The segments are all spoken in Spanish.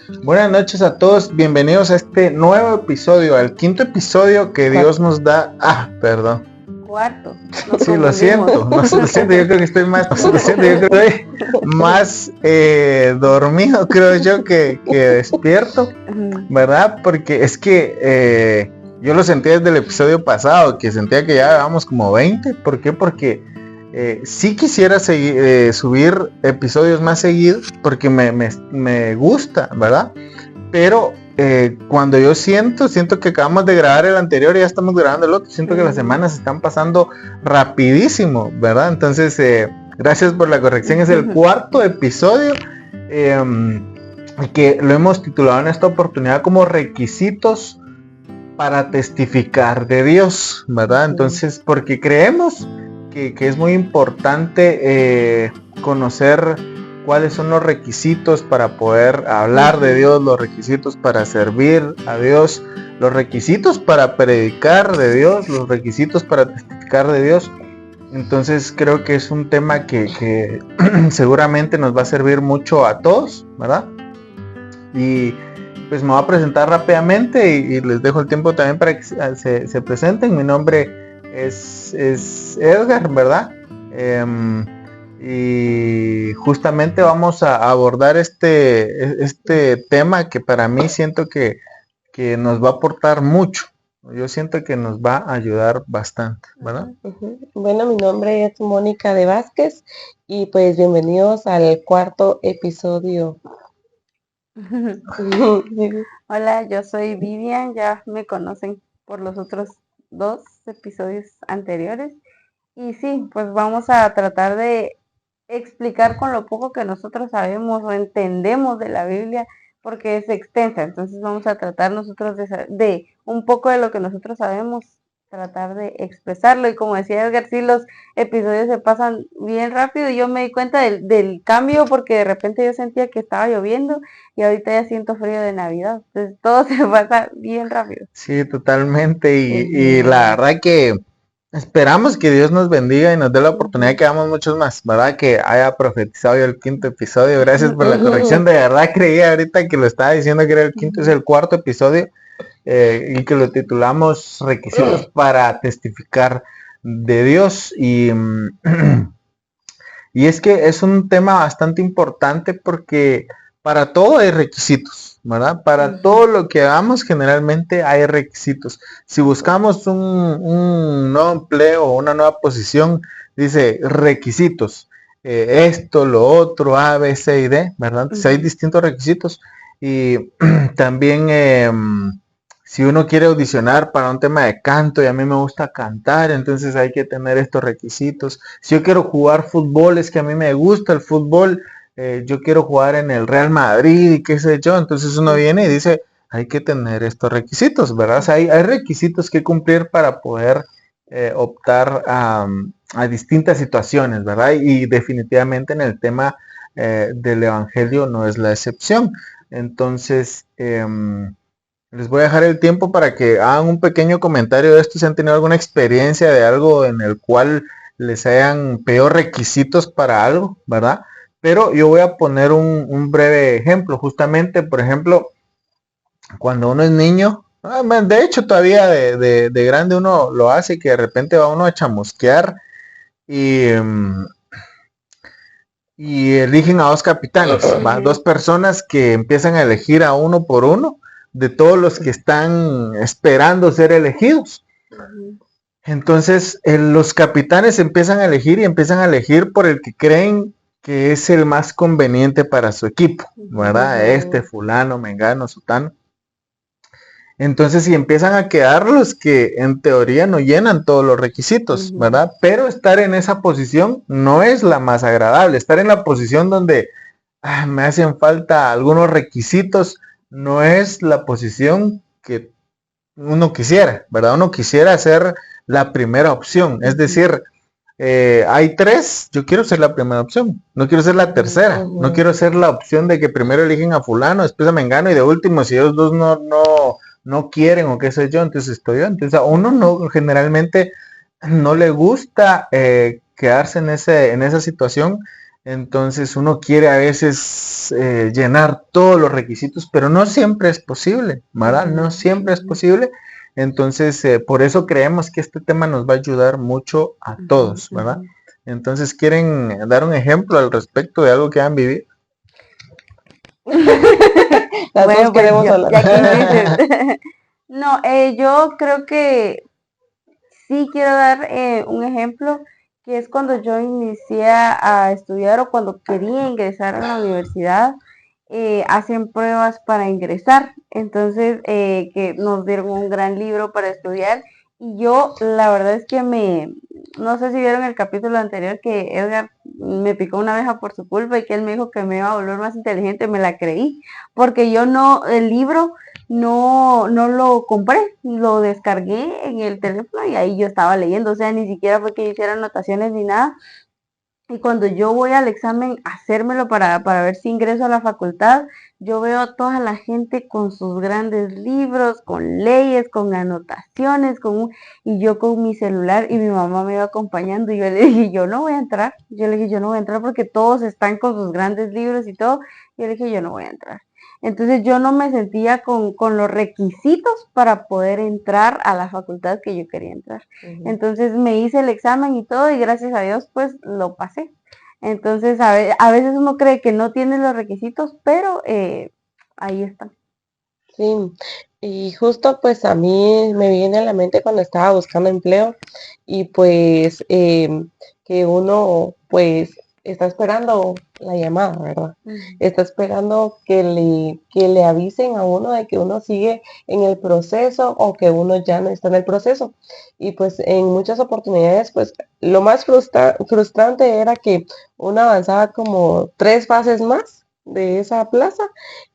Buenas noches a todos, bienvenidos a este nuevo episodio, al quinto episodio que Dios nos da. Perdón. Cuarto. Sí, lo siento, lo siento, yo creo que estoy más, dormido, creo yo, que despierto, ¿verdad? Porque es que yo lo sentí desde el episodio pasado, que sentía que ya llevábamos como 20. ¿Por qué? Porque sí quisiera subir episodios más seguidos, porque me gusta, ¿verdad? Pero cuando yo siento que acabamos de grabar el anterior y ya estamos grabando el otro, siento que las semanas están pasando rapidísimo, ¿verdad? Entonces, gracias por la corrección, es el cuarto episodio que lo hemos titulado en esta oportunidad como requisitos para testificar de Dios, ¿verdad? Entonces, porque creemos que es muy importante conocer cuáles son los requisitos para poder hablar de Dios, los requisitos para servir a Dios, los requisitos para predicar de Dios, los requisitos para testificar de Dios. Entonces creo que es un tema que seguramente nos va a servir mucho a todos, ¿verdad? Y pues me voy a presentar rápidamente y les dejo el tiempo también para que se presenten. Mi nombre es Edgar, ¿verdad? Y justamente vamos a abordar este tema que para mí siento que nos va a aportar mucho. Yo siento que nos va a ayudar bastante, ¿verdad? Bueno, mi nombre es Mónica de Vázquez y pues bienvenidos al cuarto episodio. Hola, yo soy Vivian, ya me conocen por los otros 2 episodios anteriores. Y sí, pues vamos a tratar de explicar con lo poco que nosotros sabemos o entendemos de la Biblia, porque es extensa. Entonces vamos a tratar nosotros de un poco de lo que nosotros sabemos, tratar de expresarlo. Y como decía Edgar, sí, los episodios se pasan bien rápido y yo me di cuenta del cambio, porque de repente yo sentía que estaba lloviendo y ahorita ya siento frío de Navidad. Entonces todo se pasa bien rápido. Sí, totalmente. Y la verdad que esperamos que Dios nos bendiga y nos dé la oportunidad de que hagamos muchos más, ¿verdad? Que haya profetizado yo el quinto episodio. Gracias por la corrección. De verdad creí ahorita que lo estaba diciendo que era el quinto, es el cuarto episodio y que lo titulamos Requisitos para testificar de Dios. Y es que es un tema bastante importante porque para todo hay requisitos, ¿verdad? Para todo lo que hagamos generalmente hay requisitos. Si buscamos un nuevo empleo o una nueva posición, dice requisitos. Esto, lo otro, A, B, C y D, ¿verdad? Entonces hay distintos requisitos. Y también si uno quiere audicionar para un tema de canto y a mí me gusta cantar, entonces hay que tener estos requisitos. Si yo quiero jugar fútbol, es que a mí me gusta el fútbol, yo quiero jugar en el Real Madrid y qué sé yo, entonces uno viene y dice, hay que tener estos requisitos, ¿verdad? O sea, hay requisitos que cumplir para poder optar a distintas situaciones, ¿verdad? Y definitivamente en el tema del Evangelio no es la excepción. Entonces, les voy a dejar el tiempo para que hagan un pequeño comentario de esto, si han tenido alguna experiencia de algo en el cual les hayan pedido requisitos para algo, ¿verdad? Pero yo voy a poner un breve ejemplo. Justamente, por ejemplo, cuando uno es niño, de hecho todavía de grande uno lo hace, que de repente va uno a chamusquear y eligen a 2 capitanes, ¿va? 2 personas que empiezan a elegir a uno por uno de todos los que están esperando ser elegidos. Entonces los capitanes empiezan a elegir por el que creen que es el más conveniente para su equipo, ¿verdad? Fulano, mengano, sutano. Entonces, si empiezan a quedar los que en teoría no llenan todos los requisitos, ¿verdad? Pero estar en esa posición no es la más agradable. Estar en la posición donde me hacen falta algunos requisitos, no es la posición que uno quisiera, ¿verdad? Uno quisiera ser la primera opción. Es decir, hay 3, yo quiero ser la primera opción, no quiero ser la tercera, no quiero ser la opción de que primero eligen a fulano, después a mengano y de último si ellos dos no quieren o qué sé yo, entonces estoy yo. Entonces a uno no, generalmente no le gusta quedarse en esa situación Entonces uno quiere a veces llenar todos los requisitos, pero no siempre es posible, ¿verdad? No siempre es posible. Entonces, por eso creemos que este tema nos va a ayudar mucho a todos, ¿verdad? Entonces, ¿quieren dar un ejemplo al respecto de algo que han vivido? Las Bueno, dos pues queremos yo, hablar. ya que insistes. No, yo creo que sí quiero dar un ejemplo, que es cuando yo inicié a estudiar o cuando quería ingresar a la universidad, hacen pruebas para ingresar. Entonces, que nos dieron un gran libro para estudiar. Y yo, la verdad es que no sé si vieron el capítulo anterior que Edgar me picó una abeja por su culpa y que él me dijo que me iba a volver más inteligente, me la creí, porque yo no, el libro no lo compré, lo descargué en el teléfono y ahí yo estaba leyendo, o sea, ni siquiera fue que hiciera anotaciones ni nada. Y cuando yo voy al examen a hacérmelo para ver si ingreso a la facultad, yo veo a toda la gente con sus grandes libros, con leyes, con anotaciones, y yo con mi celular y mi mamá me iba acompañando y yo le dije, yo no voy a entrar. Yo le dije, yo no voy a entrar porque todos están con sus grandes libros y todo. Y yo le dije, yo no voy a entrar. Entonces yo no me sentía con los requisitos para poder entrar a la facultad que yo quería entrar. Entonces me hice el examen y todo y gracias a Dios pues lo pasé. Entonces a veces uno cree que no tiene los requisitos, pero ahí están. Sí, y justo pues a mí me viene a la mente cuando estaba buscando empleo y pues que uno pues está esperando la llamada, ¿verdad? Está esperando que le avisen a uno de que uno sigue en el proceso o que uno ya no está en el proceso. Y pues en muchas oportunidades pues lo más frustrante era que uno avanzaba como 3 fases más de esa plaza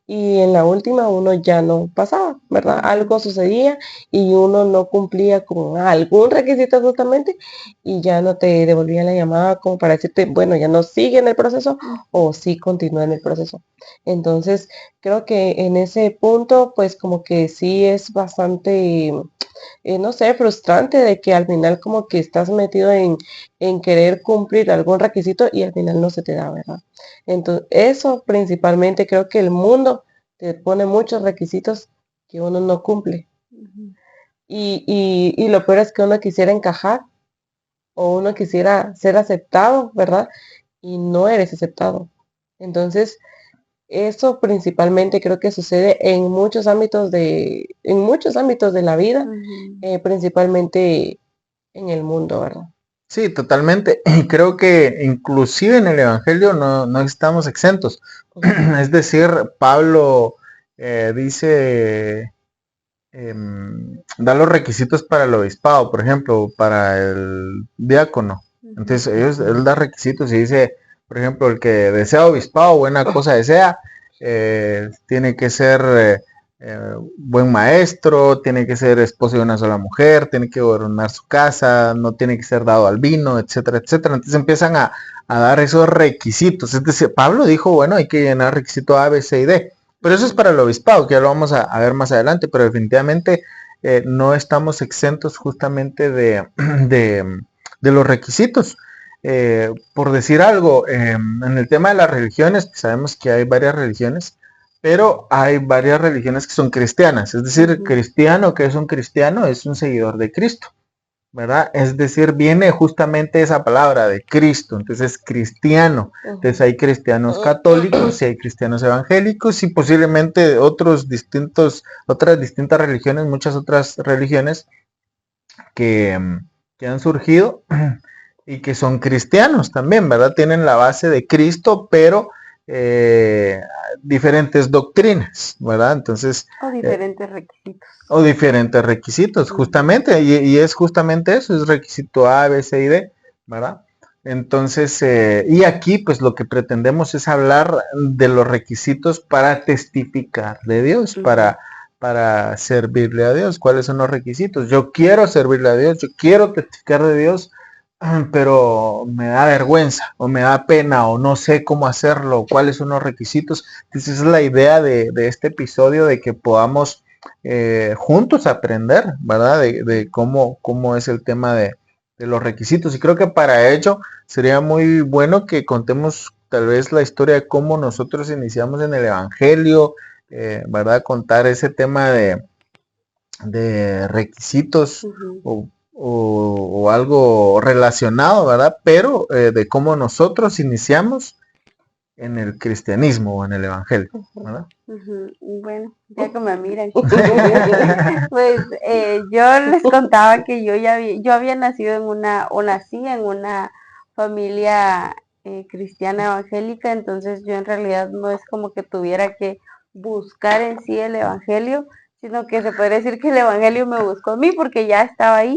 y en la última uno ya no pasaba, ¿verdad? Algo sucedía y uno no cumplía con algún requisito justamente y ya no te devolvía la llamada como para decirte, bueno, ya no sigue en el proceso o sí continúa en el proceso. Entonces, creo que en ese punto, pues como que sí es bastante, no sé, frustrante de que al final como que estás metido en querer cumplir algún requisito y al final no se te da, ¿verdad? Entonces, eso principalmente creo que el mundo te pone muchos requisitos que uno no cumple. Y lo peor es que uno quisiera encajar o uno quisiera ser aceptado, ¿verdad? Y no eres aceptado. Entonces, eso principalmente creo que sucede en muchos ámbitos de la vida, principalmente en el mundo, ¿verdad? Sí, totalmente. Y creo que inclusive en el Evangelio no estamos exentos. Es decir, Pablo dice, da los requisitos para el obispado, por ejemplo, para el diácono. Entonces, él da requisitos y dice, por ejemplo, el que desea obispado, buena cosa desea, tiene que ser buen maestro, tiene que ser esposo de una sola mujer, tiene que gobernar su casa, no tiene que ser dado al vino, etcétera, etcétera. Entonces empiezan a dar esos requisitos. Es decir, Pablo dijo, bueno, hay que llenar requisito A, B, C y D. Pero eso es para el obispado, que ya lo vamos a ver más adelante, pero definitivamente no estamos exentos justamente de los requisitos. Por decir algo, en el tema de las religiones, sabemos que hay varias religiones, pero hay varias religiones que son cristianas. Es decir, cristiano, que es un seguidor de Cristo. ¿Verdad? Es decir, viene justamente esa palabra de Cristo, entonces es cristiano. Entonces hay cristianos católicos y hay cristianos evangélicos y posiblemente otras distintas religiones, muchas otras religiones que, que han surgido y que son cristianos también, ¿verdad? Tienen la base de Cristo, pero diferentes doctrinas, ¿verdad? Entonces, O diferentes requisitos. o diferentes requisitos, justamente, y es justamente eso, es requisito A, B, C y D, ¿verdad? Entonces, y aquí pues lo que pretendemos es hablar de los requisitos para testificar de Dios, para servirle a Dios. ¿Cuáles son los requisitos? Yo quiero servirle a Dios, yo quiero testificar de Dios, pero me da vergüenza o me da pena o no sé cómo hacerlo, cuáles son los requisitos. Entonces, esa es la idea de este episodio, de que podamos juntos aprender, ¿verdad? De cómo es el tema de los requisitos. Y creo que para ello sería muy bueno que contemos tal vez la historia de cómo nosotros iniciamos en el Evangelio, ¿verdad? Contar ese tema de requisitos o algo relacionado, ¿verdad? Pero de cómo nosotros iniciamos en el cristianismo o en el Evangelio, ¿verdad? Bueno, ya que me miran. Pues yo les contaba que yo había nacido o nací en una familia cristiana evangélica, entonces yo en realidad no es como que tuviera que buscar en sí el Evangelio, sino que se podría decir que el Evangelio me buscó a mí porque ya estaba ahí,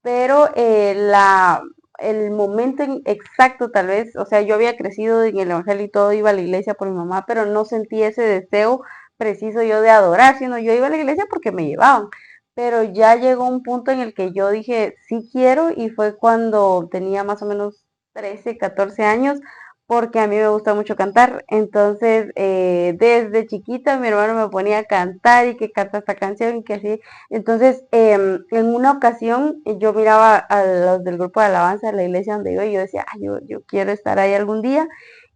pero el momento exacto tal vez, o sea, yo había crecido en el Evangelio y todo, iba a la iglesia por mi mamá, pero no sentí ese deseo preciso yo de adorar, sino yo iba a la iglesia porque me llevaban. Pero ya llegó un punto en el que yo dije, sí quiero, y fue cuando tenía más o menos 13, 14 años, porque a mí me gusta mucho cantar. Entonces, desde chiquita mi hermano me ponía a cantar y que canta esta canción y que así. Entonces, en una ocasión yo miraba a los del grupo de alabanza de la iglesia donde iba y yo decía, "Ay, yo quiero estar ahí algún día".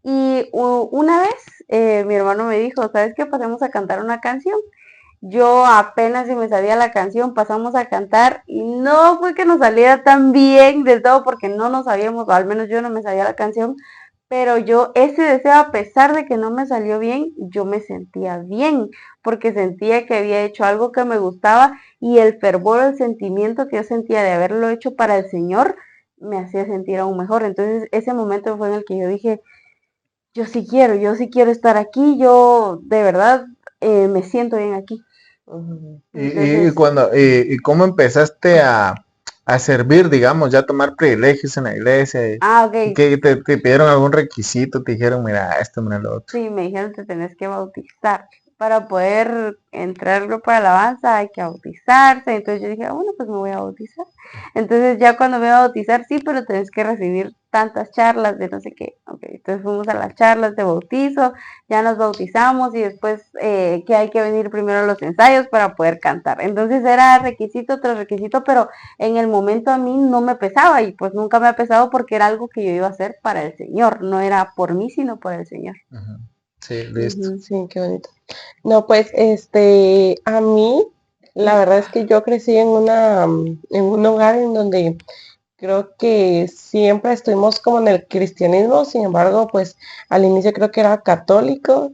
Y una vez mi hermano me dijo, ¿sabes qué? Pasemos a cantar una canción. Yo apenas si me sabía la canción, pasamos a cantar y no fue que nos saliera tan bien del todo porque no nos sabíamos, o al menos yo no me sabía la canción, pero yo ese deseo, a pesar de que no me salió bien, yo me sentía bien, porque sentía que había hecho algo que me gustaba y el fervor, el sentimiento que yo sentía de haberlo hecho para el Señor, me hacía sentir aún mejor. Entonces ese momento fue en el que yo dije, yo sí quiero estar aquí, yo de verdad me siento bien aquí. Y Entonces, cuando, y cómo empezaste a servir, digamos, ya a tomar privilegios en la iglesia, y ok, que te pidieron algún requisito, te dijeron, mira, esto, mira lo otro. sí, me dijeron te tenés que bautizar. Para poder entrar al grupo de alabanza hay que bautizarse. Entonces yo dije, bueno, pues me voy a bautizar. Entonces ya cuando me voy a bautizar, sí, pero tenés que recibir tantas charlas de no sé qué. Ok, entonces fuimos a las charlas de bautizo, ya nos bautizamos y después que hay que venir primero a los ensayos para poder cantar. Entonces era requisito tras requisito, pero en el momento a mí no me pesaba y pues nunca me ha pesado porque era algo que yo iba a hacer para el Señor, no era por mí, sino por el Señor. Sí, listo. Sí, qué bonito. No, pues, a mí, la verdad es que yo crecí en un hogar en donde creo que siempre estuvimos como en el cristianismo, sin embargo, pues, al inicio creo que era católico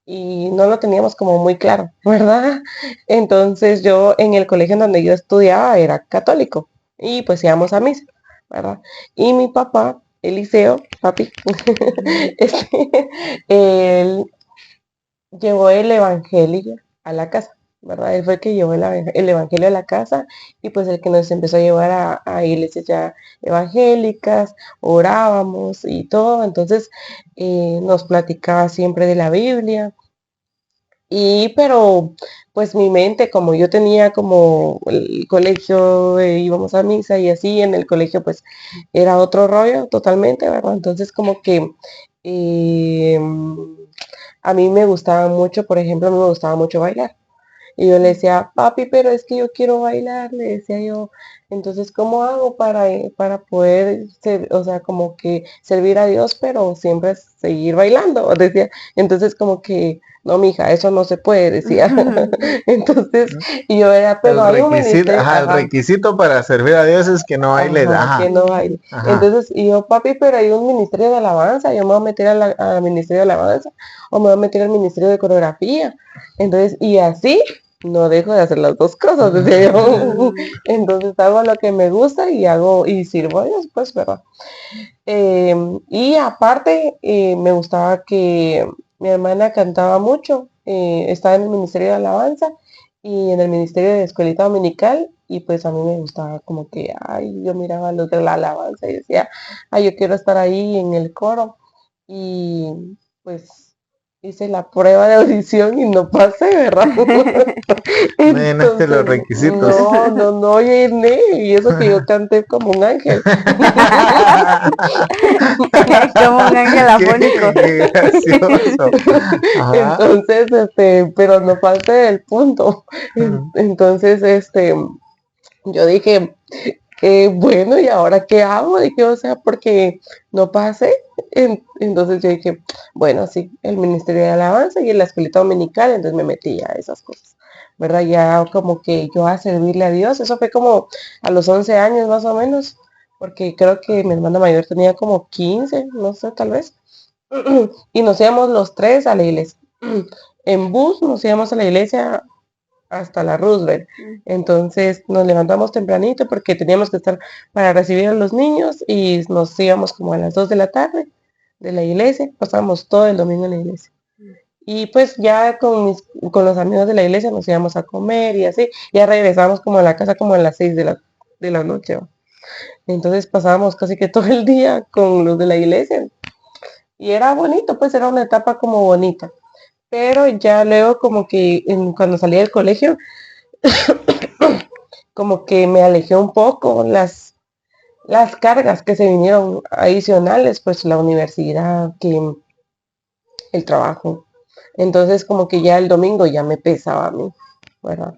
y no lo teníamos como muy claro, ¿verdad? Entonces yo en el colegio en donde yo estudiaba era católico y pues íbamos a misa, ¿verdad? Y mi papá, Eliseo, papi, él llevó el evangelio a la casa, ¿verdad? Él fue el que llevó el evangelio a la casa y pues el que nos empezó a llevar a iglesias ya evangélicas, orábamos y todo, entonces nos platicaba siempre de la Biblia. Pero pues mi mente, como yo tenía como el colegio, íbamos a misa y así, en el colegio pues era otro rollo totalmente, ¿verdad? Entonces como que eh, a mí me gustaba mucho, por ejemplo, a mí me gustaba mucho bailar. Y yo le decía, papi, pero es que yo quiero bailar, le decía yo. Entonces, ¿cómo hago para poder ser, o sea, como que servir a Dios, pero siempre seguir bailando? Decía, entonces como que, no, mija, eso no se puede, decía. Entonces, y yo era, pero hay un ministerio, El ajá, requisito para servir a Dios es que no bailes, ajá, que ajá, no baile. ajá. Entonces, y yo, papi, pero hay un ministerio de alabanza, yo me voy a meter al ministerio de alabanza, o me voy a meter al ministerio de coreografía. Entonces, y así no dejo de hacer las dos cosas, decía yo. Entonces hago lo que me gusta y hago, y sirvo a Dios, pues, ¿verdad? Y aparte, me gustaba que mi hermana cantaba mucho, estaba en el ministerio de alabanza y en el ministerio de escuelita dominical, y pues a mí me gustaba como que, ay, yo miraba a los de la alabanza y decía, ay, yo quiero estar ahí en el coro. Y pues hice la prueba de audición y no pasé, ¿verdad? No llenaste los Entonces, requisitos. no llené, y eso que yo canté como un ángel. Como un ángel afónico. Qué gracioso. Ajá. Entonces, pero no parte del punto. Entonces, yo dije, bueno, ¿y ahora qué hago? Dije, o sea, porque no pasé. Entonces yo dije, bueno, sí, el Ministerio de Alabanza y en la escuelita dominical, entonces me metí a esas cosas, ¿verdad? Ya como que yo a servirle a Dios, eso fue como a los 11 años más o menos, porque creo que mi hermana mayor tenía como 15, no sé, tal vez. Y nos íbamos los tres a la iglesia. En bus nos íbamos a la iglesia hasta la Roosevelt. Entonces nos levantamos tempranito porque teníamos que estar para recibir a los niños y nos íbamos como a las 2 de la tarde de la iglesia. Pasamos todo el domingo en la iglesia. Y pues ya con los amigos de la iglesia nos íbamos a comer y así. Ya regresamos como a la casa como a las 6 de la noche. Entonces pasábamos casi que todo el día con los de la iglesia. Y era bonito, pues era una etapa como bonita. Pero ya luego como que cuando salí del colegio, como que me alejé un poco las cargas que se vinieron adicionales, pues la universidad, que el trabajo. Entonces como que ya el domingo ya me pesaba a mí, ¿verdad?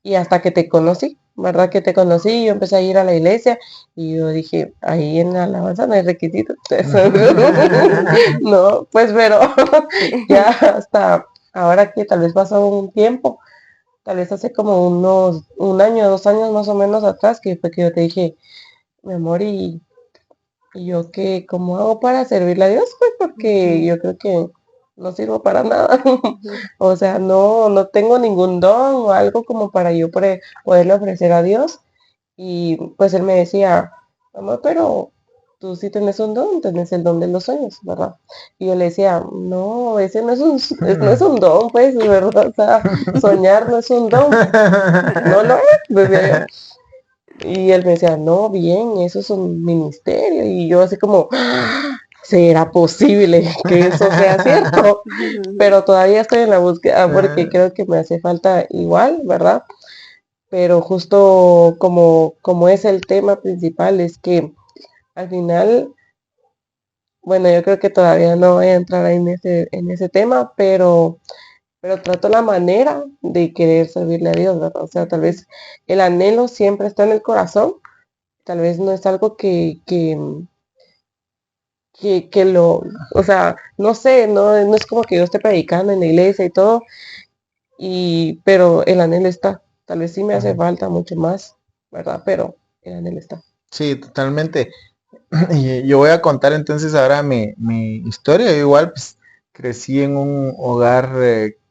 Y hasta que te conocí, ¿verdad? Que te conocí, yo empecé a ir a la iglesia y yo dije, ahí en la alabanza no hay requisitos. No, pues pero ya hasta ahora que tal vez pasó un tiempo, tal vez hace como un año, 2 años más o menos atrás, que fue que yo te dije, mi amor, y yo que, ¿cómo hago para servirle a Dios? Pues porque yo creo que no sirvo para nada. O sea, no tengo ningún don o algo como para yo poderle ofrecer a Dios. Y pues él me decía, amor, pero tú sí tenés un don, tenés el don de los sueños, ¿verdad? Y yo le decía, no, ese no es un don, pues, ¿verdad? O sea, soñar no es un don, no lo es, decía yo. Y él me decía, no, bien, eso es un ministerio. Y yo así como, ¿será posible que eso sea cierto? Pero todavía estoy en la búsqueda porque creo que me hace falta igual, ¿verdad? Pero justo como es el tema principal, es que al final, bueno, yo creo que todavía no voy a entrar ahí en ese tema, pero trato la manera de querer servirle a Dios, ¿verdad? O sea, tal vez el anhelo siempre está en el corazón, tal vez no es algo o sea, no sé, no es como que yo esté predicando en la iglesia y todo, pero el anhelo está. Tal vez sí me hace falta mucho más, ¿verdad? Pero el anhelo está. Sí, totalmente. Y yo voy a contar entonces ahora mi historia. Yo igual pues, crecí en un hogar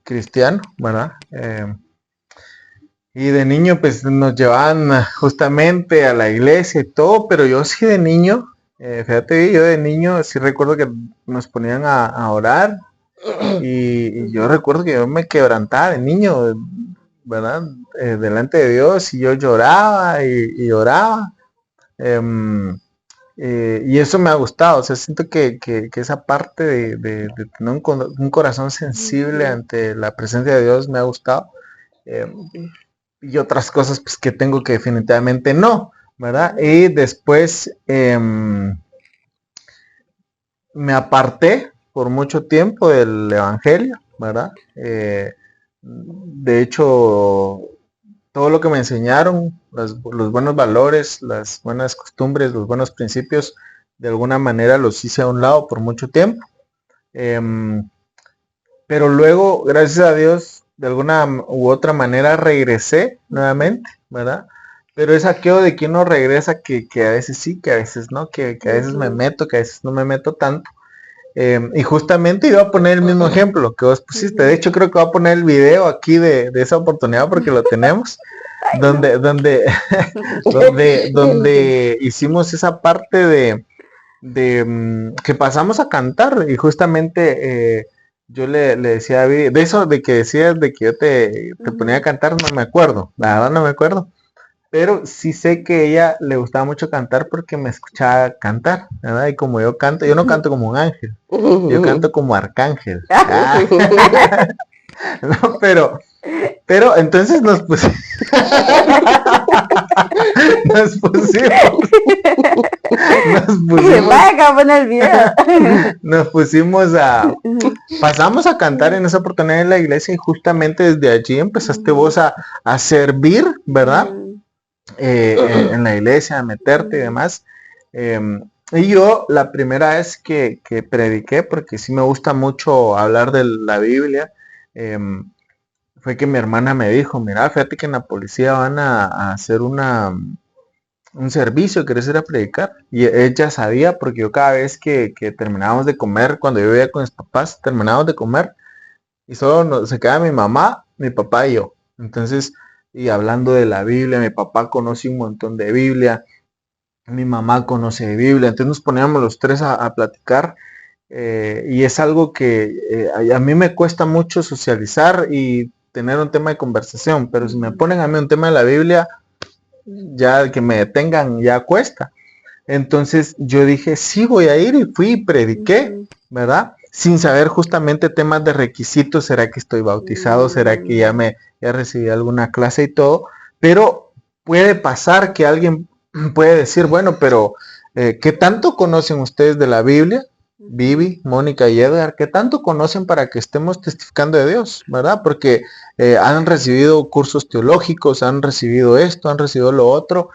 cristiano, ¿verdad? Y de niño pues nos llevaban justamente a la iglesia y todo, pero yo sí de niño, fíjate, yo de niño sí recuerdo que nos ponían a orar y yo recuerdo que yo me quebrantaba de niño, ¿verdad? Delante de Dios y yo lloraba y oraba. em, y eso me ha gustado, o sea, siento que esa parte de tener un corazón sensible ante la presencia de Dios me ha gustado. Y otras cosas pues que tengo que definitivamente no, ¿verdad? Y después me aparté por mucho tiempo del Evangelio, ¿verdad? De hecho, todo lo que me enseñaron, los buenos valores, las buenas costumbres, los buenos principios, de alguna manera los hice a un lado por mucho tiempo. Pero luego, gracias a Dios, de alguna u otra manera regresé nuevamente, ¿verdad? Pero es aquello de que uno regresa que a veces sí, que a veces no, que a veces me meto, que a veces no me meto tanto. Y justamente iba a poner el mismo ejemplo que vos pusiste. De hecho, creo que voy a poner el video aquí de esa oportunidad porque lo tenemos. Donde hicimos esa parte de que pasamos a cantar y justamente yo le decía a David, de eso de que decías de que yo te ponía a cantar, no me acuerdo, la verdad no me acuerdo, pero sí sé que a ella le gustaba mucho cantar porque me escuchaba cantar, ¿verdad? Y como yo canto, yo no canto como un ángel, yo canto como arcángel. No, pero entonces nos pusimos nos Vaya, pon el video. nos pusimos pasamos a cantar en esa oportunidad en la iglesia y justamente desde allí empezaste vos a servir, ¿verdad? en la iglesia, a meterte y demás. Y yo la primera vez que prediqué, porque sí me gusta mucho hablar de la Biblia, fue que mi hermana me dijo, mira, fíjate que en la policía van a hacer un servicio, ¿querés ir a predicar? Y ella sabía, porque yo cada vez que terminábamos de comer, cuando yo vivía con mis papás, terminábamos de comer, y solo se queda mi mamá, mi papá y yo. Entonces, y hablando de la Biblia, mi papá conoce un montón de Biblia, mi mamá conoce de Biblia, entonces nos poníamos los tres a platicar, y es algo que a mí me cuesta mucho socializar y tener un tema de conversación, pero si me ponen a mí un tema de la Biblia, ya que me detengan ya cuesta. Entonces yo dije, sí voy a ir, y fui y prediqué, ¿verdad? Sin saber justamente temas de requisitos, ¿será que estoy bautizado? ¿Será que ya recibí alguna clase y todo? Pero puede pasar que alguien puede decir, bueno, pero ¿qué tanto conocen ustedes de la Biblia? Vivi, Mónica y Edgar, ¿qué tanto conocen para que estemos testificando de Dios? ¿Verdad? Porque han recibido cursos teológicos, han recibido esto, han recibido lo otro,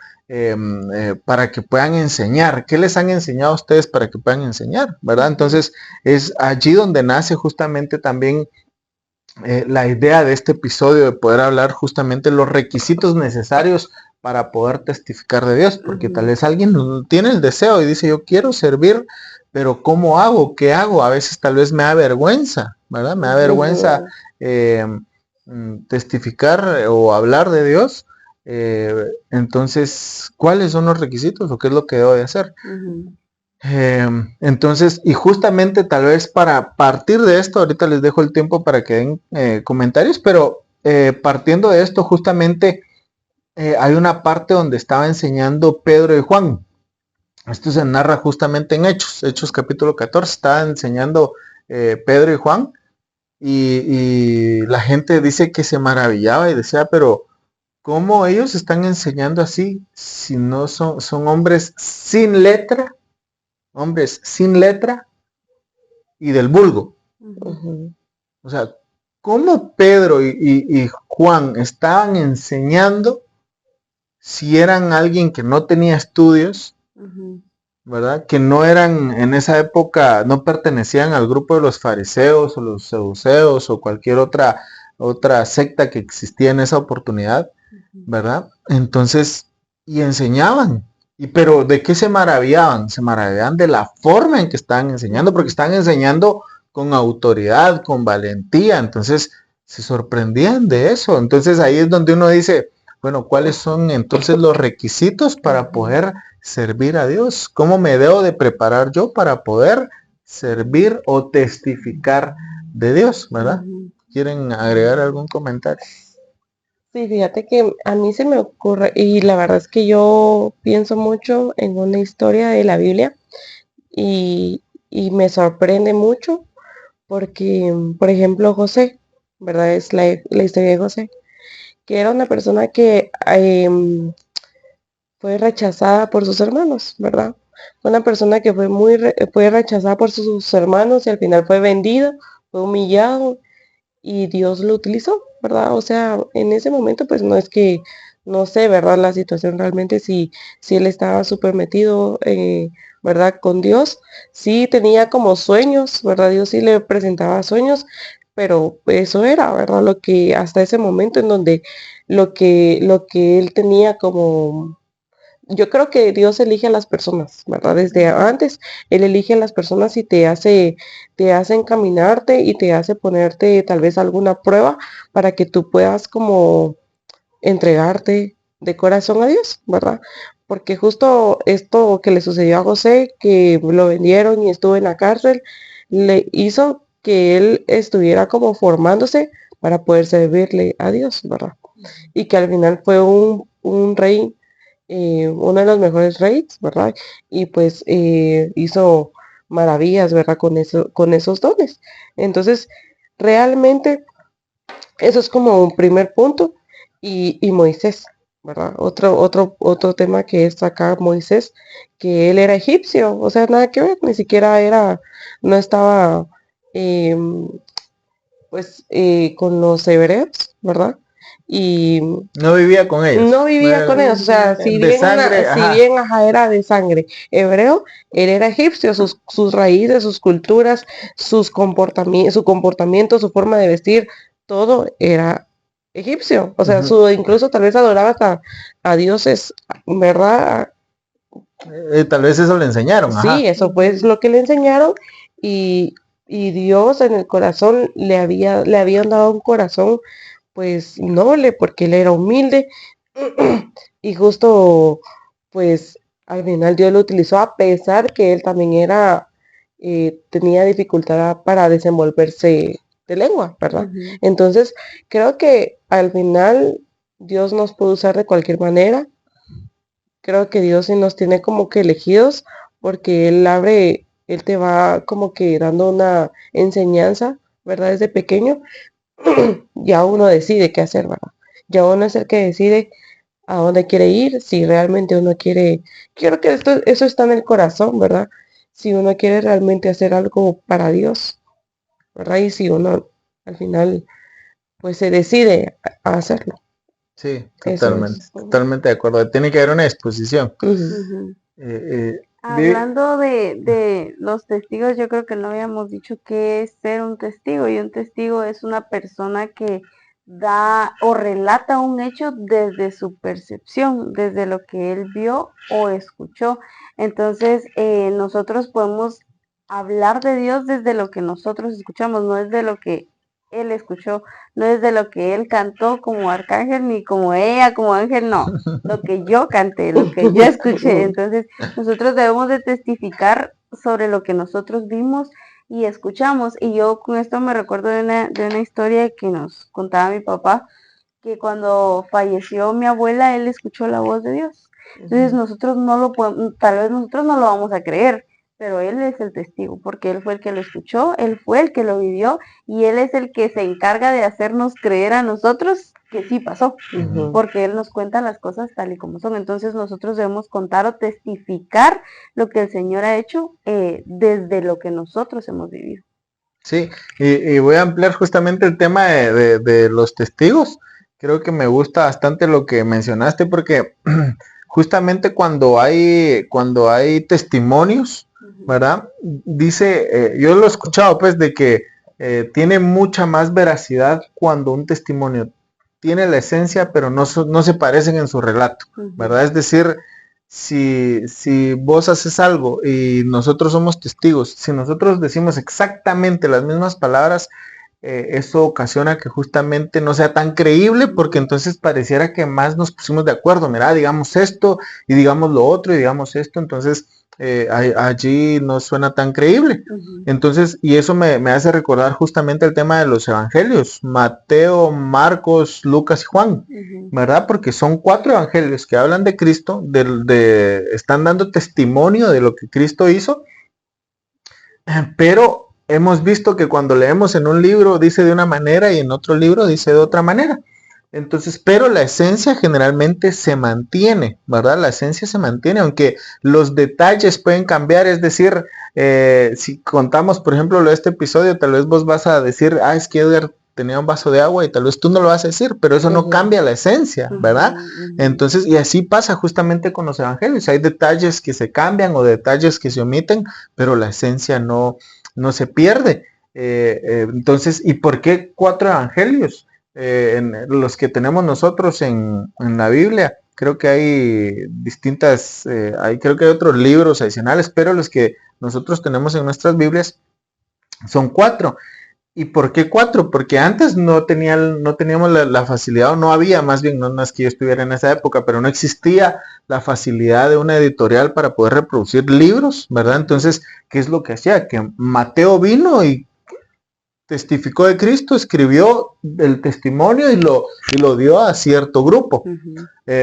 para que puedan enseñar. ¿Qué les han enseñado a ustedes para que puedan enseñar? ¿Verdad? Entonces es allí donde nace justamente también la idea de este episodio, de poder hablar justamente los requisitos necesarios para poder testificar de Dios, porque tal vez alguien tiene el deseo y dice, yo quiero servir, pero ¿cómo hago? ¿Qué hago? A veces tal vez me da vergüenza, ¿verdad? Me da vergüenza testificar o hablar de Dios. Entonces, ¿cuáles son los requisitos o qué es lo que debo de hacer? Entonces, y justamente tal vez para partir de esto, ahorita les dejo el tiempo para que den comentarios, pero partiendo de esto, justamente hay una parte donde estaba enseñando Pedro y Juan. Esto se narra justamente en Hechos capítulo 14, estaba enseñando Pedro y Juan, y la gente dice que se maravillaba y decía, pero ¿cómo ellos están enseñando así si no son hombres sin letra? Hombres sin letra y del vulgo. O sea, ¿cómo Pedro y Juan estaban enseñando si eran alguien que no tenía estudios, ¿verdad? Que no eran en esa época, no pertenecían al grupo de los fariseos o los saduceos o cualquier otra secta que existía en esa oportunidad, ¿verdad? Entonces, y enseñaban. Pero ¿de qué se maravillaban? Se maravillaban de la forma en que estaban enseñando, porque estaban enseñando con autoridad, con valentía, entonces se sorprendían de eso. Entonces ahí es donde uno dice, bueno, ¿cuáles son entonces los requisitos para poder servir a Dios? ¿Cómo me debo de preparar yo para poder servir o testificar de Dios, ¿verdad? ¿Quieren agregar algún comentario? Sí, fíjate que a mí se me ocurre, y la verdad es que yo pienso mucho en una historia de la Biblia y me sorprende mucho porque, por ejemplo, José, ¿verdad? Es la historia de José, que era una persona que fue rechazada por sus hermanos, ¿verdad? Fue una persona que fue rechazada por sus hermanos y al final fue vendido, fue humillado y Dios lo utilizó, ¿verdad? O sea, en ese momento pues no es que, no sé, ¿verdad? La situación realmente si él estaba súper metido, ¿verdad? Con Dios, sí tenía como sueños, ¿verdad? Dios sí le presentaba sueños, pero eso era, ¿verdad? Lo que hasta ese momento en donde lo que él tenía como yo creo que Dios elige a las personas, ¿verdad? Desde antes, Él elige a las personas y te hace encaminarte y te hace ponerte tal vez alguna prueba para que tú puedas como entregarte de corazón a Dios, ¿verdad? Porque justo esto que le sucedió a José, que lo vendieron y estuvo en la cárcel, le hizo que él estuviera como formándose para poder servirle a Dios, ¿verdad? Y que al final fue un rey, uno de los mejores reyes, ¿verdad? Y pues hizo maravillas, ¿verdad? Con esos dones. Entonces, realmente, eso es como un primer punto. Y Moisés, ¿verdad? Otro tema que es acá Moisés, que él era egipcio, o sea, nada que ver, ni siquiera no estaba, pues, con los hebreos, ¿verdad? y No vivía con ellos. no vivía con ellos, o sea, si De bien, sangre, si ajá. bien era de sangre hebreo, él era egipcio, sus raíces, sus culturas, su comportamiento, su forma de vestir, todo era egipcio, o sea, Ujú. incluso tal vez adoraba hasta a dioses, ¿verdad? Tal vez eso le enseñaron, Sí, ajá. eso pues lo que le enseñaron y, y Dios en el corazón le habían dado un corazón pues noble porque él era humilde y justo pues al final Dios lo utilizó a pesar que él también tenía dificultad para desenvolverse de lengua, ¿verdad? Ujú. Entonces creo que al final Dios nos puede usar de cualquier manera. Creo que Dios sí nos tiene como que elegidos porque Él te va como que dando una enseñanza, ¿verdad? Desde pequeño, ya uno decide qué hacer, ¿verdad? Ya uno es el que decide a dónde quiere ir, si realmente uno quiero que eso está en el corazón, ¿verdad? Si uno quiere realmente hacer algo para Dios, ¿verdad? Y si uno al final pues se decide a hacerlo. Sí, Eso totalmente, es. totalmente de acuerdo. Tiene que haber una exposición. Ujú. Ujú. Vi- Hablando de los testigos, yo creo que no habíamos dicho qué es ser un testigo, y un testigo es una persona que da o relata un hecho desde su percepción, desde lo que él vio o escuchó. Entonces, nosotros podemos hablar de Dios desde lo que nosotros escuchamos, no es de lo que él escuchó, no es de lo que él cantó como arcángel, ni como ella, como ángel, no, lo que yo canté, lo que yo escuché. Entonces, nosotros debemos de testificar sobre lo que nosotros vimos y escuchamos. Y yo con esto me recuerdo de una historia que nos contaba mi papá, que cuando falleció mi abuela, él escuchó la voz de Dios. Entonces nosotros no lo podemos, tal vez nosotros no lo vamos a creer, pero él es el testigo, porque él fue el que lo escuchó, él fue el que lo vivió, y él es el que se encarga de hacernos creer a nosotros que sí pasó, Ujú. porque él nos cuenta las cosas tal y como son. Entonces nosotros debemos contar o testificar lo que el Señor ha hecho desde lo que nosotros hemos vivido. Sí, y voy a ampliar justamente el tema de los testigos. Creo que me gusta bastante lo que mencionaste porque justamente cuando hay testimonios, ¿verdad? Dice, yo lo he escuchado pues de que tiene mucha más veracidad cuando un testimonio tiene la esencia pero no se parecen en su relato, ¿verdad? Es decir, si vos haces algo y nosotros somos testigos, si nosotros decimos exactamente las mismas palabras, eso ocasiona que justamente no sea tan creíble porque entonces pareciera que más nos pusimos de acuerdo, mira, digamos esto y digamos lo otro y digamos esto, entonces allí no suena tan creíble. Entonces, y eso me hace recordar justamente el tema de los evangelios, Mateo, Marcos, Lucas y Juan, ¿verdad? Porque son 4 evangelios que hablan de Cristo, están dando testimonio de lo que Cristo hizo, pero hemos visto que cuando leemos en un libro dice de una manera y en otro libro dice de otra manera. Entonces, pero la esencia generalmente se mantiene, ¿verdad? La esencia se mantiene, aunque los detalles pueden cambiar, es decir, si contamos, por ejemplo, lo de este episodio, tal vez vos vas a decir, es que Edgar tenía un vaso de agua y tal vez tú no lo vas a decir, pero eso no cambia la esencia, ¿verdad? Entonces, y así pasa justamente con los evangelios, hay detalles que se cambian o detalles que se omiten, pero la esencia no se pierde. Entonces, ¿y por qué 4 evangelios? En los que tenemos nosotros en la Biblia. Creo que hay distintas, creo que hay otros libros adicionales, pero los que nosotros tenemos en nuestras Biblias son 4. ¿Y por qué 4? Porque antes no teníamos la facilidad, o no había, más bien, no es que yo estuviera en esa época, pero no existía la facilidad de una editorial para poder reproducir libros, ¿verdad? Entonces, ¿qué es lo que hacía? Que Mateo vino y testificó de Cristo, escribió el testimonio y lo dio a cierto grupo.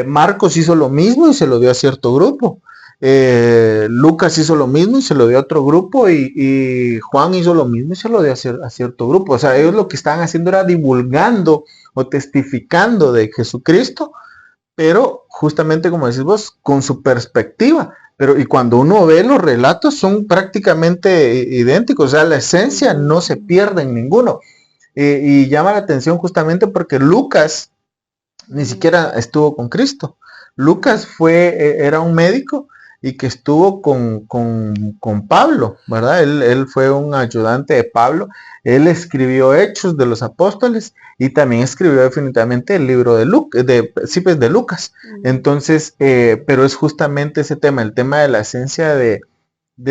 Marcos hizo lo mismo y se lo dio a cierto grupo. Lucas hizo lo mismo y se lo dio a otro grupo y Juan hizo lo mismo y se lo dio a cierto grupo. O sea, ellos lo que estaban haciendo era divulgando o testificando de Jesucristo, pero justamente como decís vos, con su perspectiva. Pero y cuando uno ve los relatos son prácticamente idénticos, o sea, la esencia no se pierde en ninguno. Y llama la atención justamente porque Lucas Ni siquiera estuvo con Cristo. Lucas era un médico y que estuvo con Pablo, ¿verdad? Él fue un ayudante de Pablo. Él escribió Hechos de los Apóstoles y también escribió definitivamente el libro de Lucas. Entonces, pero es justamente ese tema, el tema de la esencia de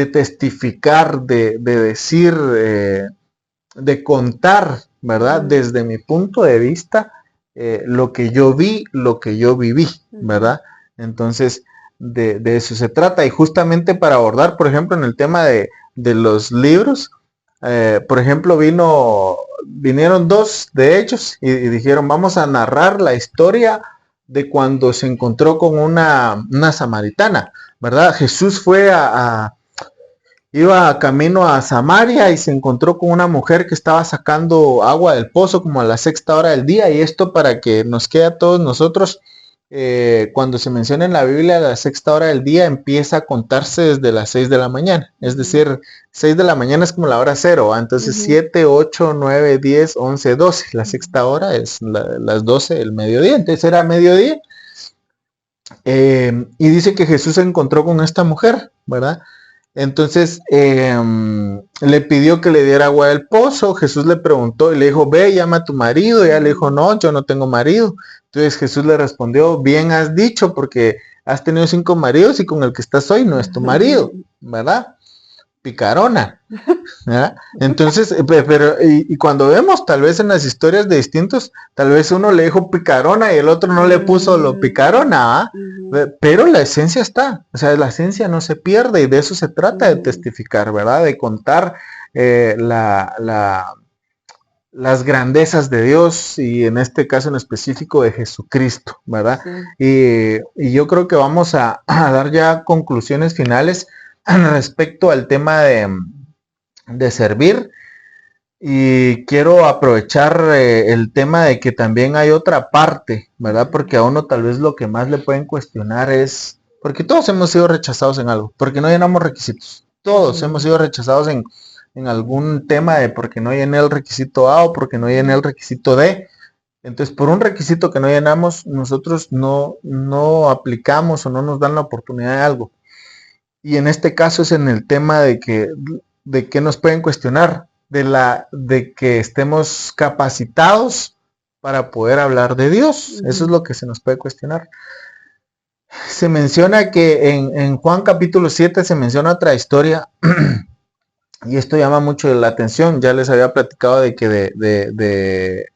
testificar, de decir, de contar, ¿verdad? Desde mi punto de vista, lo que yo vi, lo que yo viví, ¿verdad? Entonces, de eso se trata. Y justamente para abordar, por ejemplo, en el tema de los libros, por ejemplo, vinieron dos de ellos y dijeron, vamos a narrar la historia de cuando se encontró con una samaritana, ¿verdad? Jesús iba camino a Samaria y se encontró con una mujer que estaba sacando agua del pozo como a la 6:00 del día. Y esto para que nos quede a todos nosotros, cuando se menciona en la Biblia la 6:00 del día, empieza a contarse desde las 6 de la mañana. Es decir, 6 de la mañana es como la hora cero. Entonces 7, 8, 9, 10, 11, 12. La 6:00 es las 12 del mediodía. Entonces era mediodía. Y dice que Jesús se encontró con esta mujer, ¿verdad? Entonces le pidió que le diera agua del pozo. Jesús le preguntó y le dijo, ve, llama a tu marido. Y ella le dijo, no, yo no tengo marido. Entonces Jesús le respondió, bien has dicho, porque has tenido 5 maridos y con el que estás hoy no es tu marido, ¿verdad? Picarona, ¿verdad? Entonces, y cuando vemos tal vez en las historias de distintos, tal vez uno le dijo picarona y el otro no le puso lo picarona, pero la esencia está, o sea, la esencia no se pierde y de eso se trata de testificar, ¿verdad? De contar las grandezas de Dios y en este caso en específico de Jesucristo, ¿verdad? Y yo creo que vamos a dar ya conclusiones finales respecto al tema de servir. Y quiero aprovechar el tema de que también hay otra parte, ¿verdad? Porque a uno tal vez lo que más le pueden cuestionar es, porque todos hemos sido rechazados en algo, porque no llenamos requisitos. Todos hemos sido rechazados en algún tema de porque no llené el requisito A o porque no llené el requisito D. Entonces, por un requisito que no llenamos, nosotros no aplicamos o no nos dan la oportunidad de algo. Y en este caso es en el tema de que nos pueden cuestionar, de que estemos capacitados para poder hablar de Dios. Eso es lo que se nos puede cuestionar. Se menciona que en Juan capítulo 7 se menciona otra historia y esto llama mucho la atención. Ya les había platicado de que de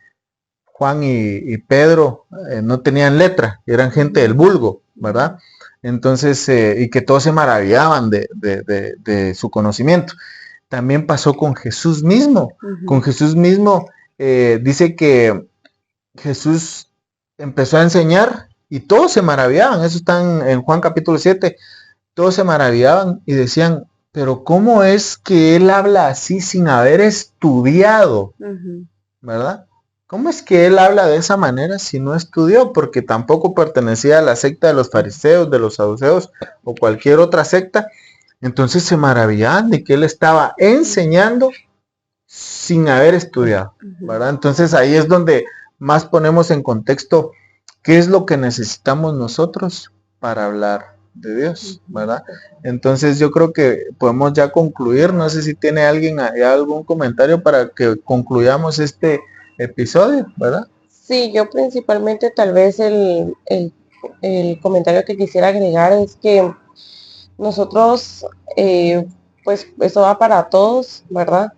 Juan y Pedro no tenían letra, eran gente del vulgo, ¿verdad? Entonces, y que todos se maravillaban de su conocimiento. También pasó con Jesús mismo. Con Jesús mismo dice que Jesús empezó a enseñar y todos se maravillaban. Eso está en Juan capítulo 7. Todos se maravillaban y decían, pero ¿cómo es que él habla así sin haber estudiado? ¿Verdad? ¿Cómo es que él habla de esa manera si no estudió? Porque tampoco pertenecía a la secta de los fariseos, de los saduceos o cualquier otra secta. Entonces se maravillaban de que él estaba enseñando sin haber estudiado, ¿verdad? Entonces ahí es donde más ponemos en contexto qué es lo que necesitamos nosotros para hablar de Dios, ¿verdad? Entonces yo creo que podemos ya concluir. No sé si tiene alguien algún comentario para que concluyamos este episodio, ¿verdad? Sí, yo principalmente tal vez el comentario que quisiera agregar es que nosotros, pues eso va para todos, ¿verdad?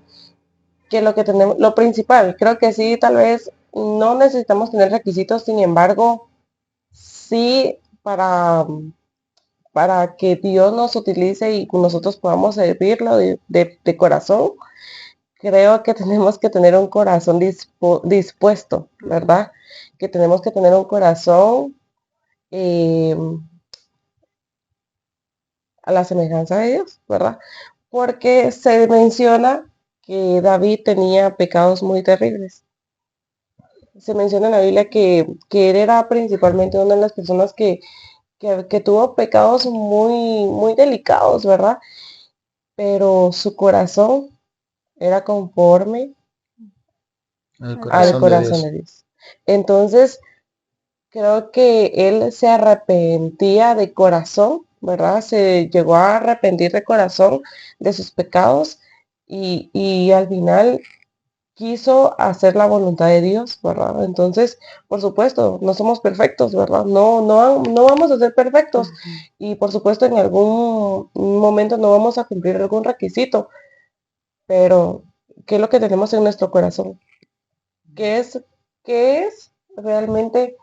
Que lo que tenemos, lo principal, creo que sí, tal vez no necesitamos tener requisitos, sin embargo, sí para que Dios nos utilice y nosotros podamos servirlo de corazón, creo que tenemos que tener un corazón dispuesto, ¿verdad? Que tenemos que tener un corazón a la semejanza de Dios, ¿verdad? Porque se menciona que David tenía pecados muy terribles. Se menciona en la Biblia que él era principalmente una de las personas que tuvo pecados muy, muy delicados, ¿verdad? Pero su corazón era conforme al corazón de Dios. Entonces, creo que él se arrepentía de corazón, ¿verdad? Se llegó a arrepentir de corazón de sus pecados y al final quiso hacer la voluntad de Dios, ¿verdad? Entonces, por supuesto, no somos perfectos, ¿verdad? No vamos a ser perfectos y por supuesto en algún momento no vamos a cumplir algún requisito, pero ¿qué es lo que tenemos en nuestro corazón? ¿Qué es realmente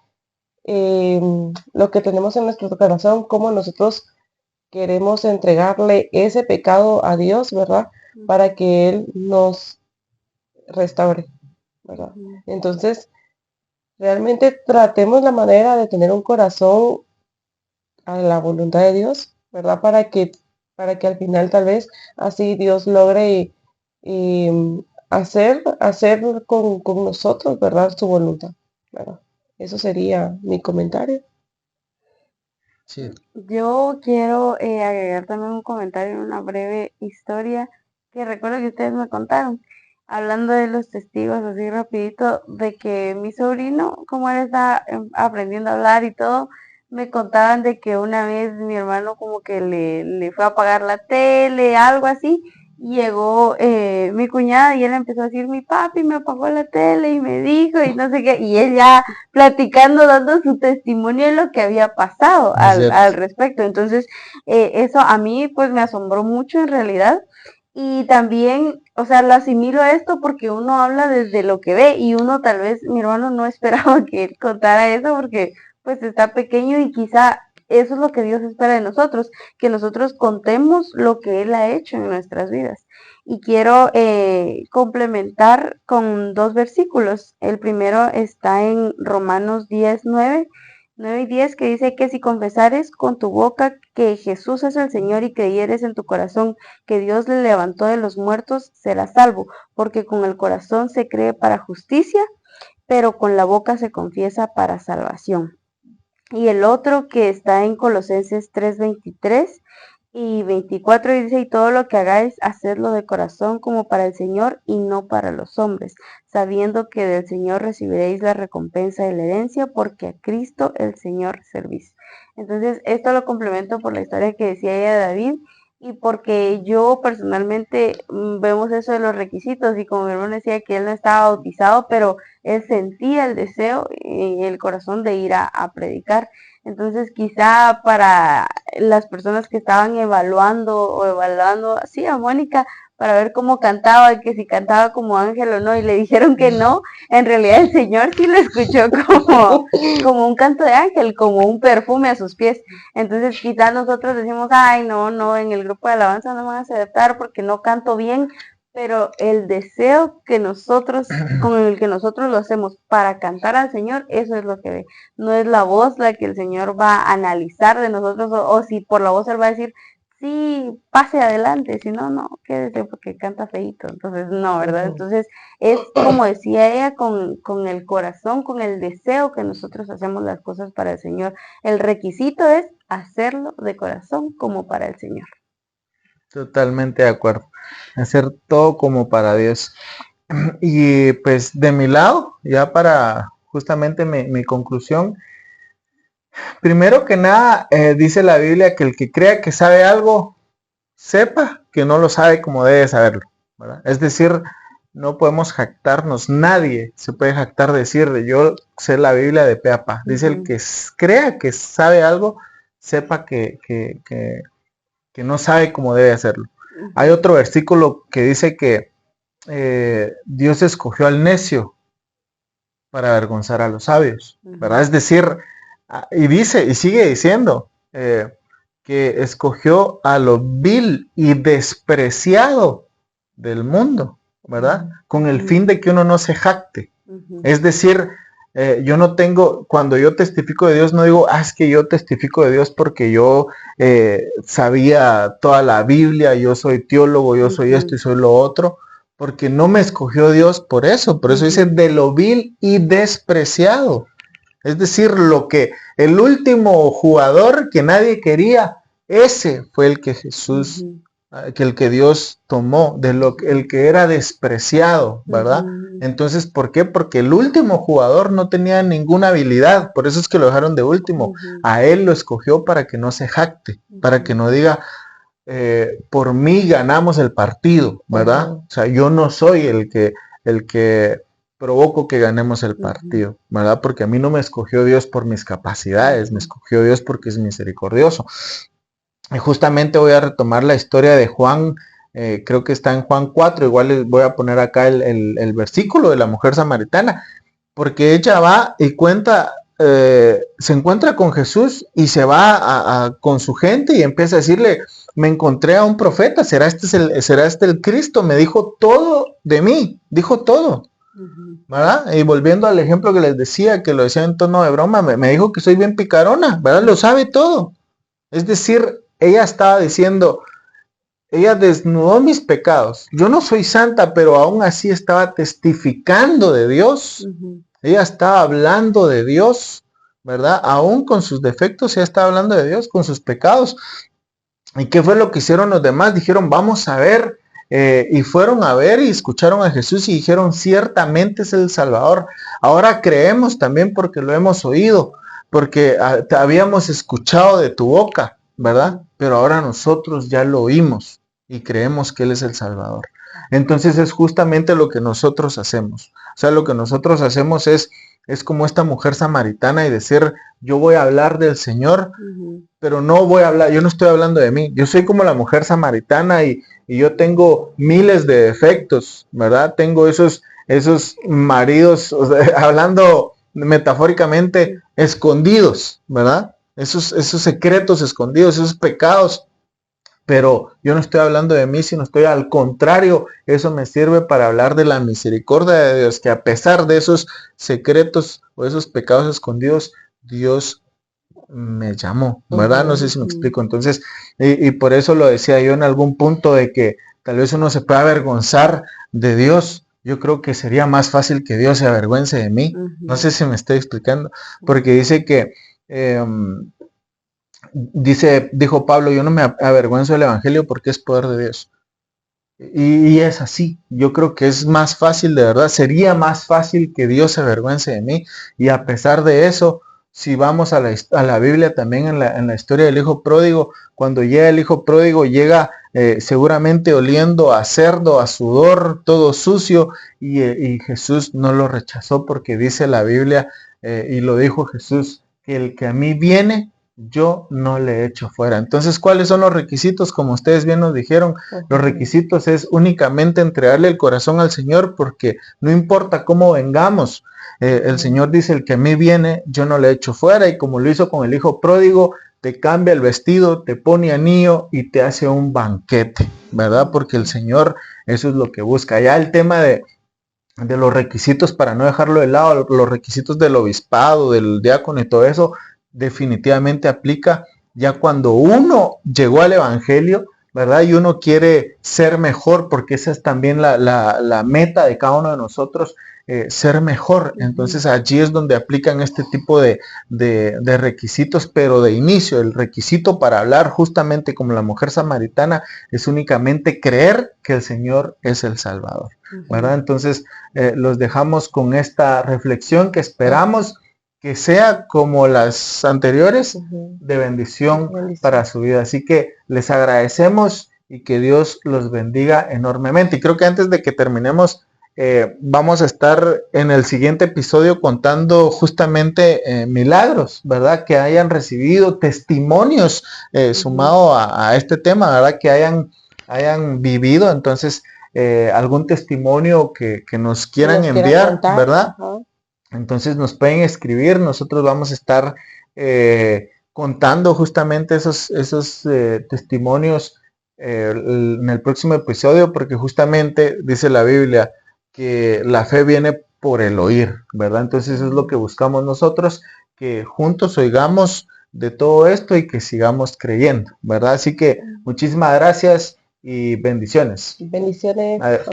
lo que tenemos en nuestro corazón? ¿Cómo nosotros queremos entregarle ese pecado a Dios, ¿verdad? Para que Él nos restaure, ¿verdad? Entonces, realmente tratemos la manera de tener un corazón a la voluntad de Dios, ¿verdad? Para que al final tal vez así Dios logre hacer con nosotros, ¿verdad? Su voluntad, ¿verdad? Eso sería mi comentario. Sí. Yo quiero agregar también un comentario en una breve historia que recuerdo que ustedes me contaron, hablando de los testigos así rapidito, de que mi sobrino, como él está aprendiendo a hablar y todo, me contaban de que una vez mi hermano como que le fue a apagar la tele, algo así, y llegó mi cuñada y él empezó a decir, mi papi me apagó la tele y me dijo y no sé qué, y él ya platicando, dando su testimonio de lo que había pasado Es cierto. al respecto. Entonces, eso a mí pues me asombró mucho en realidad. Y también, o sea, lo asimilo a esto porque uno habla desde lo que ve y uno tal vez, mi hermano no esperaba que él contara eso porque pues está pequeño y quizá eso es lo que Dios espera de nosotros, que nosotros contemos lo que Él ha hecho en nuestras vidas. Y quiero complementar con dos versículos. El primero está en Romanos 10, 9 y 10, que dice que si confesares con tu boca que Jesús es el Señor y creyeres en tu corazón que Dios le levantó de los muertos, serás salvo, porque con el corazón se cree para justicia, pero con la boca se confiesa para salvación. Y el otro que está en Colosenses 3:23 y 24 y dice, y todo lo que hagáis, hacedlo de corazón como para el Señor y no para los hombres, sabiendo que del Señor recibiréis la recompensa de la herencia, porque a Cristo el Señor servís. Entonces, esto lo complemento por la historia que decía ella de David, y porque yo personalmente vemos eso de los requisitos, y como mi hermano decía que él no estaba bautizado, pero él sentía el deseo en el corazón de ir a predicar. Entonces, quizá para las personas que estaban evaluando así a Mónica para ver cómo cantaba, que si cantaba como ángel o no, y le dijeron que no, en realidad el Señor sí lo escuchó como un canto de ángel, como un perfume a sus pies. Entonces, quizás nosotros decimos, ay, no, en el grupo de alabanza no me van a aceptar porque no canto bien, pero el deseo que nosotros, con el que nosotros lo hacemos para cantar al Señor, eso es lo que ve. No es la voz la que el Señor va a analizar de nosotros, o si por la voz Él va a decir, sí, pase adelante, si no, no, quédese porque canta feíto. Entonces, no, ¿verdad? Entonces, es como decía ella, con el corazón, con el deseo que nosotros hacemos las cosas para el Señor. El requisito es hacerlo de corazón como para el Señor. Totalmente de acuerdo. Hacer todo como para Dios. Y pues de mi lado, ya para justamente mi conclusión, primero que nada, dice la Biblia que el que crea que sabe algo, sepa que no lo sabe como debe saberlo, ¿verdad? Es decir, no podemos jactarnos, nadie se puede jactar de decir de yo sé la Biblia de pe a pa. Dice el que crea que sabe algo, sepa que no sabe cómo debe hacerlo. Hay otro versículo que dice que Dios escogió al necio para avergonzar a los sabios, ¿verdad? Es decir, y dice, y sigue diciendo, que escogió a lo vil y despreciado del mundo, ¿verdad? Con el fin de que uno no se jacte. Es decir, yo no tengo, cuando yo testifico de Dios, no digo, es que yo testifico de Dios porque yo sabía toda la Biblia, yo soy teólogo, yo soy esto y soy lo otro, porque no me escogió Dios por eso dice de lo vil y despreciado. Es decir, lo que el último jugador que nadie quería, ese fue el que Jesús que el que Dios tomó, el que era despreciado, ¿verdad? Entonces, ¿por qué? Porque el último jugador no tenía ninguna habilidad, por eso es que lo dejaron de último. A él lo escogió para que no se jacte, para que no diga, por mí ganamos el partido, ¿verdad? O sea, yo no soy el que provoco que ganemos el partido, ¿verdad? Porque a mí no me escogió Dios por mis capacidades, me escogió Dios porque es misericordioso. Y justamente voy a retomar la historia de Juan, creo que está en Juan 4, igual les voy a poner acá el versículo de la mujer samaritana, porque ella va y cuenta, se encuentra con Jesús y se va con su gente y empieza a decirle, me encontré a un profeta, ¿será este el Cristo? Me dijo todo de mí, dijo todo, ¿verdad? Y volviendo al ejemplo que les decía, que lo decía en tono de broma, me dijo que soy bien picarona, ¿verdad? Lo sabe todo. Es decir, ella estaba diciendo, ella desnudó mis pecados. Yo no soy santa, pero aún así estaba testificando de Dios. Ella estaba hablando de Dios, ¿verdad? Aún con sus defectos, ella estaba hablando de Dios, con sus pecados. ¿Y qué fue lo que hicieron los demás? Dijeron, vamos a ver. Y fueron a ver y escucharon a Jesús y dijeron, ciertamente es el Salvador. Ahora creemos también porque lo hemos oído, porque te habíamos escuchado de tu boca, ¿verdad? Pero ahora nosotros ya lo oímos y creemos que Él es el Salvador. Entonces es justamente lo que nosotros hacemos. O sea, lo que nosotros hacemos es como esta mujer samaritana y decir, yo voy a hablar del Señor, pero no voy a hablar, yo no estoy hablando de mí. Yo soy como la mujer samaritana y yo tengo miles de defectos, ¿verdad? Tengo esos maridos, o sea, hablando metafóricamente, escondidos, ¿verdad? Esos secretos escondidos, esos pecados. Pero yo no estoy hablando de mí, sino estoy al contrario. Eso me sirve para hablar de la misericordia de Dios, que a pesar de esos secretos o esos pecados escondidos, Dios me llamó, ¿verdad? No sé si me explico. Entonces, y por eso lo decía yo en algún punto de que tal vez uno se pueda avergonzar de Dios. Yo creo que sería más fácil que Dios se avergüence de mí. No sé si me estoy explicando, porque dice que dijo Pablo, yo no me avergüenzo del Evangelio porque es poder de Dios. Y es así, yo creo que es más fácil, de verdad, sería más fácil que Dios se avergüence de mí. Y a pesar de eso, si vamos a la Biblia también en la historia del hijo pródigo, cuando llega el hijo pródigo, llega seguramente oliendo a cerdo, a sudor, todo sucio, y Jesús no lo rechazó porque dice la Biblia, y lo dijo Jesús, que el que a mí viene, yo no le echo fuera. Entonces, ¿cuáles son los requisitos? Como ustedes bien nos dijeron, los requisitos es únicamente entregarle el corazón al Señor, porque no importa cómo vengamos, el Señor dice, el que a mí viene, yo no le echo fuera, y como lo hizo con el hijo pródigo, te cambia el vestido, te pone anillo y te hace un banquete, ¿verdad? Porque el Señor, eso es lo que busca. Ya el tema de los requisitos, para no dejarlo de lado, los requisitos del obispado, del diácono y todo eso, definitivamente aplica ya cuando uno llegó al Evangelio, ¿verdad? Y uno quiere ser mejor, porque esa es también la meta de cada uno de nosotros, ser mejor. Entonces allí es donde aplican este tipo de requisitos, pero de inicio, el requisito para hablar justamente como la mujer samaritana es únicamente creer que el Señor es el Salvador, ¿verdad? Entonces los dejamos con esta reflexión que esperamos que sea como las anteriores, de bendición para su vida. Así que les agradecemos y que Dios los bendiga enormemente. Y creo que antes de que terminemos, vamos a estar en el siguiente episodio contando justamente milagros, ¿verdad? Que hayan recibido testimonios sumado a este tema, ¿verdad? Que hayan vivido. Entonces, algún testimonio que nos quieran enviar, ¿verdad? Entonces nos pueden escribir, nosotros vamos a estar contando justamente esos testimonios en el próximo episodio, porque justamente dice la Biblia que la fe viene por el oír, ¿verdad? Entonces eso es lo que buscamos nosotros, que juntos oigamos de todo esto y que sigamos creyendo, ¿verdad? Así que muchísimas gracias y bendiciones. Bendiciones. Adiós.